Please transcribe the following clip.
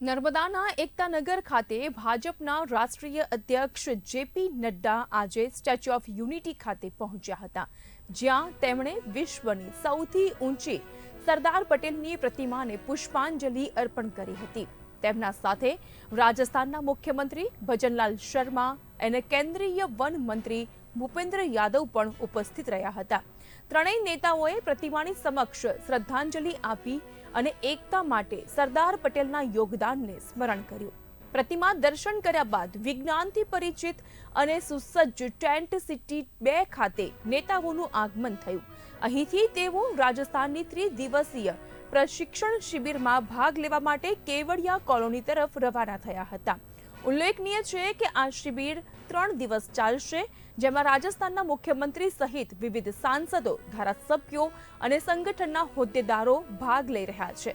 નર્મદાના એકતાનગર ખાતે ભાજપના રાષ્ટ્રીય અધ્યક્ષ જેપી નડ્ડા આજે સ્ટેચ્યુ ઓફ યુનિટી ખાતે પહોંચ્યા હતા, જ્યાં તેમણે વિશ્વની સૌથી ઊંચી સરદાર પટેલની પ્રતિમાને પુષ્પાંજલિ અર્પણ કરી હતી। તેમના સાથે રાજસ્થાનના મુખ્યમંત્રી ભજનલાલ શર્મા અને કેન્દ્રીય વન મંત્રી ભૂપેન્દ્ર યાદવ પણ ઉપસ્થિત રહ્યા હતા। ત્રણેય નેતાઓએ પ્રતિમાની સમક્ષ શ્રદ્ધાંજલિ આપી અને એકતા માટે સરદાર પટેલના યોગદાનને સ્મરણ કર્યું। પ્રતિમા દર્શન કર્યા બાદ વિજ્ઞાનથી પરિચિત અને સુસજ્જ ટેન્ટ સિટી 2 ખાતે નેતાઓનું આગમન થયું। અહીંથી તેઓ રાજસ્થાનની ત્રિદિવસીય પ્રશિક્ષણ શિબિરમાં ભાગ લેવા માટે કેવડિયા કોલોની તરફ રવાના થયા હતા। ઉલ્લેખનીય છે કે આ શિબિર 3 દિવસ ચાલશે, જેમાં રાજસ્થાનના મુખ્યમંત્રી સહિત વિવિધ સાંસદો, ધારાસભ્યો અને સંગઠનના હોદ્દેદારો ભાગ લઈ રહ્યા છે।